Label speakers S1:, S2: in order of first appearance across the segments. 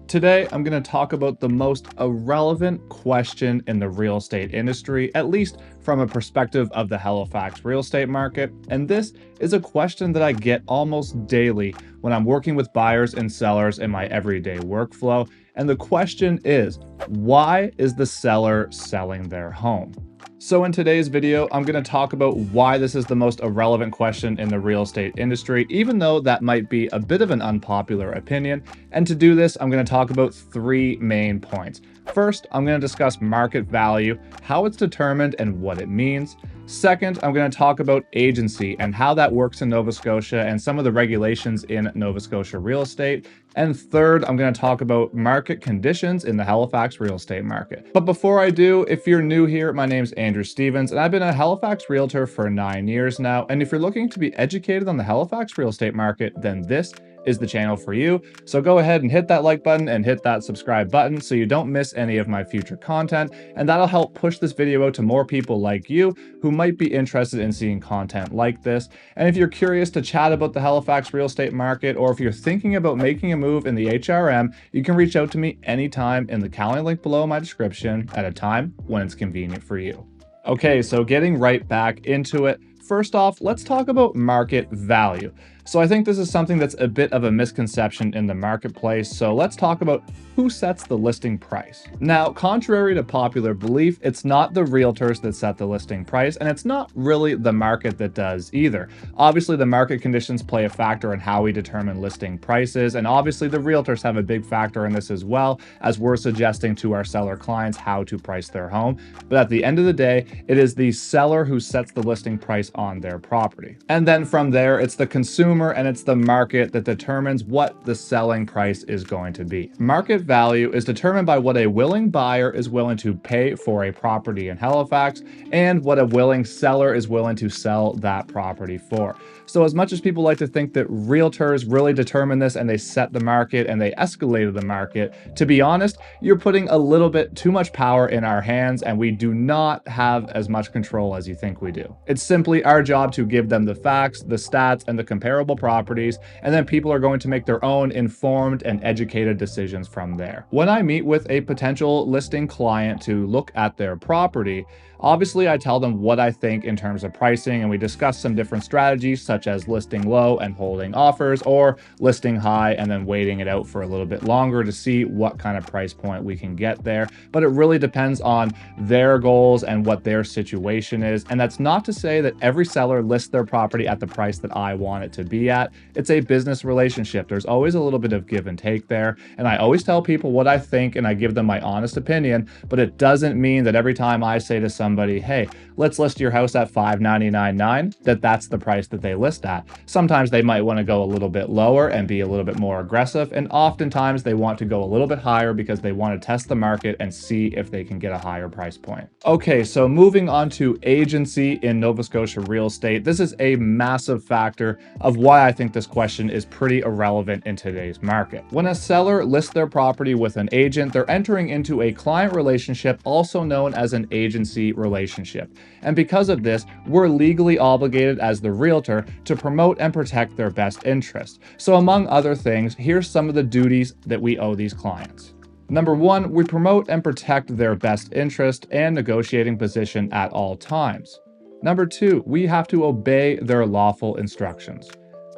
S1: Today, I'm going to talk about the most irrelevant question in the real estate industry, at least from a perspective of the Halifax real estate market. And this is a question that I get almost daily when I'm working with buyers and sellers in my everyday workflow. And the question is, why is the seller selling their home? So in today's video, I'm going to talk about why this is the most irrelevant question in the real estate industry, even though that might be a bit of an unpopular opinion. And to do this, I'm going to talk about three main points. First, I'm going to discuss market value, how it's determined and what it means. Second, I'm going to talk about agency and how that works in Nova Scotia and some of the regulations in Nova Scotia real estate. And third, I'm going to talk about market conditions in the Halifax real estate market. But before I do, if you're new here, my name's Andrew Stevens, and I've been a Halifax realtor for 9 years now. And if you're looking to be educated on the Halifax real estate market, then this is the channel for you. So go ahead and hit that like button and hit that subscribe button so you don't miss any of my future content. And that'll help push this video out to more people like you who might be interested in seeing content like this. And if you're curious to chat about the Halifax real estate market, or if you're thinking about making a move in the HRM, you can reach out to me anytime in the Calendar link below in my description at a time when it's convenient for you. Okay, so getting right back into it. First off, let's talk about market value. So I think this is something that's a bit of a misconception in the marketplace. So let's talk about who sets the listing price. Now, contrary to popular belief, it's not the realtors that set the listing price, and it's not really the market that does either. Obviously, the market conditions play a factor in how we determine listing prices, and obviously the realtors have a big factor in this as well, as we're suggesting to our seller clients how to price their home. But at the end of the day, it is the seller who sets the listing price on their property. And then from there, it's the consumer and it's the market that determines what the selling price is going to be. Market value is determined by what a willing buyer is willing to pay for a property in Halifax and what a willing seller is willing to sell that property for. So as much as people like to think that realtors really determine this and they set the market and they escalated the market, to be honest, you're putting a little bit too much power in our hands, and we do not have as much control as you think we do. It's simply our job to give them the facts, the stats, and the comparable properties, and then people are going to make their own informed and educated decisions from there. When I meet with a potential listing client to look at their property, obviously I tell them what I think in terms of pricing, and we discuss some different strategies such as listing low and holding offers, or listing high and then waiting it out for a little bit longer to see what kind of price point we can get there. But it really depends on their goals and what their situation is. And that's not to say that every seller lists their property at the price that I want it to be at. It's a business relationship. There's always a little bit of give and take there. And I always tell people what I think and I give them my honest opinion, but it doesn't mean that every time I say to somebody, hey, let's list your house at $599,900, that's the price that they list at. Sometimes they might want to go a little bit lower and be a little bit more aggressive, and oftentimes they want to go a little bit higher because they want to test the market and see if they can get a higher price point. Okay, so moving on to agency in Nova Scotia real estate. This is a massive factor of why I think this question is pretty irrelevant in today's market. When a seller lists their property with an agent, they're entering into a client relationship, also known as an agency relationship. And because of this, we're legally obligated as the realtor to promote and protect their best interest. So among other things, here's some of the duties that we owe these clients. Number one, we promote and protect their best interest and negotiating position at all times. Number two, we have to obey their lawful instructions.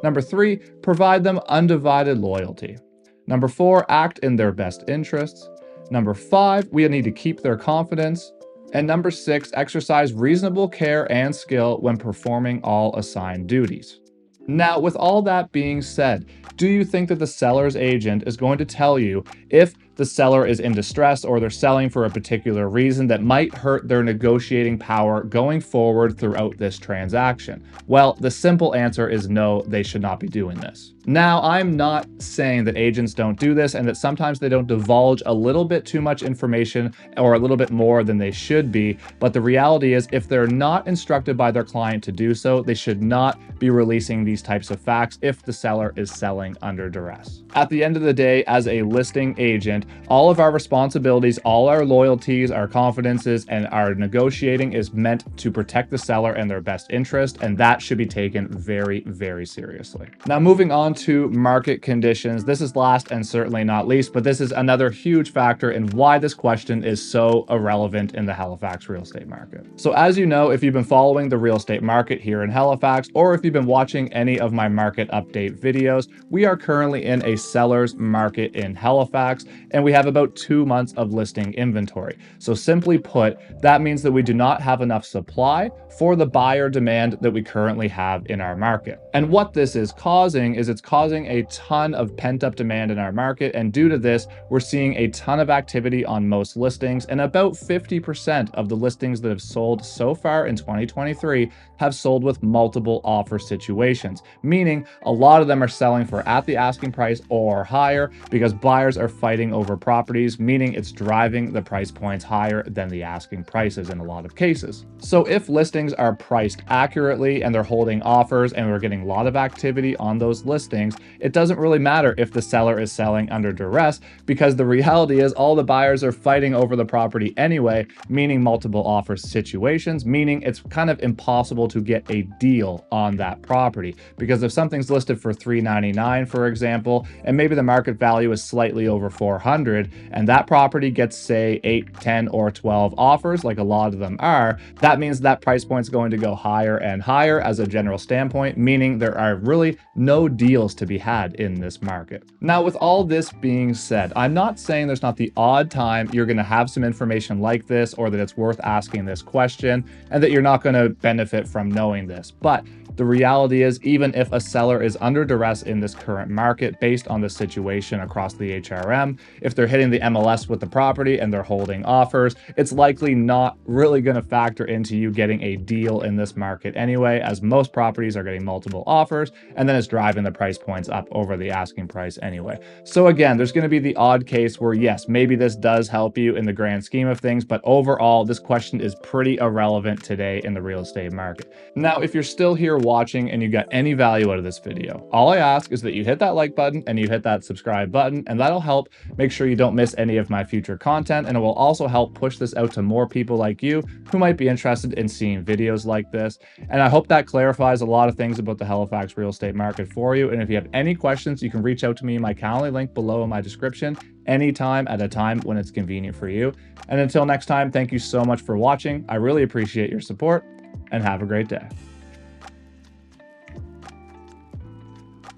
S1: Number three, provide them undivided loyalty. Number four, act in their best interests. Number five, we need to keep their confidence. And number six, exercise reasonable care and skill when performing all assigned duties. Now, with all that being said, do you think that the seller's agent is going to tell you if the seller is in distress or they're selling for a particular reason that might hurt their negotiating power going forward throughout this transaction? Well, the simple answer is no, they should not be doing this. Now, I'm not saying that agents don't do this and that sometimes they don't divulge a little bit too much information or a little bit more than they should be, but the reality is if they're not instructed by their client to do so, they should not be releasing these types of facts if the seller is selling under duress. At the end of the day, as a listing agent, all of our responsibilities, all our loyalties, our confidences, and our negotiating is meant to protect the seller and their best interest, and that should be taken very, very seriously. Now, moving on to market conditions. This is last and certainly not least, but this is another huge factor in why this question is so irrelevant in the Halifax real estate market. So as you know, if you've been following the real estate market here in Halifax, or if you've been watching any of my market update videos, we are currently in a seller's market in Halifax, and we have about 2 months of listing inventory. So simply put, that means that we do not have enough supply for the buyer demand that we currently have in our market. And what this is causing is it's causing a ton of pent-up demand in our market, and due to this, we're seeing a ton of activity on most listings, and about 50% of the listings that have sold so far in 2023 have sold with multiple offer situations, meaning a lot of them are selling for at the asking price or higher because buyers are fighting over properties, meaning it's driving the price points higher than the asking prices in a lot of cases. So if listings are priced accurately and they're holding offers and we're getting a lot of activity on those listings, it doesn't really matter if the seller is selling under duress, because the reality is all the buyers are fighting over the property anyway, meaning multiple offer situations, meaning it's kind of impossible to get a deal on that property. Because if something's listed for $399, for example, and maybe the market value is slightly over $400, and that property gets, say, 8, 10, or 12 offers, like a lot of them are, that means that price point's going to go higher and higher as a general standpoint, meaning there are really no deals to be had in this market. Now, with all this being said, I'm not saying there's not the odd time you're going to have some information like this, or that it's worth asking this question, and that you're not going to benefit from knowing this. But the reality is, even if a seller is under duress in this current market based on the situation across the HRM, if they're hitting the MLS with the property and they're holding offers, it's likely not really going to factor into you getting a deal in this market anyway, as most properties are getting multiple offers, and then it's driving the price points up over the asking price anyway. So again, there's going to be the odd case where, yes, maybe this does help you in the grand scheme of things, but overall, this question is pretty irrelevant today in the real estate market. Now, if you're still here watching and you got any value out of this video, all I ask is that you hit that like button and you hit that subscribe button, and that'll help make sure you don't miss any of my future content, and it will also help push this out to more people like you who might be interested in seeing videos like this. And I hope that clarifies a lot of things about the Halifax real estate market for you. And if you have any questions, you can reach out to me in my Calendly link below in my description anytime at a time when it's convenient for you. And until next time, thank you so much for watching. I really appreciate your support, and have a great day.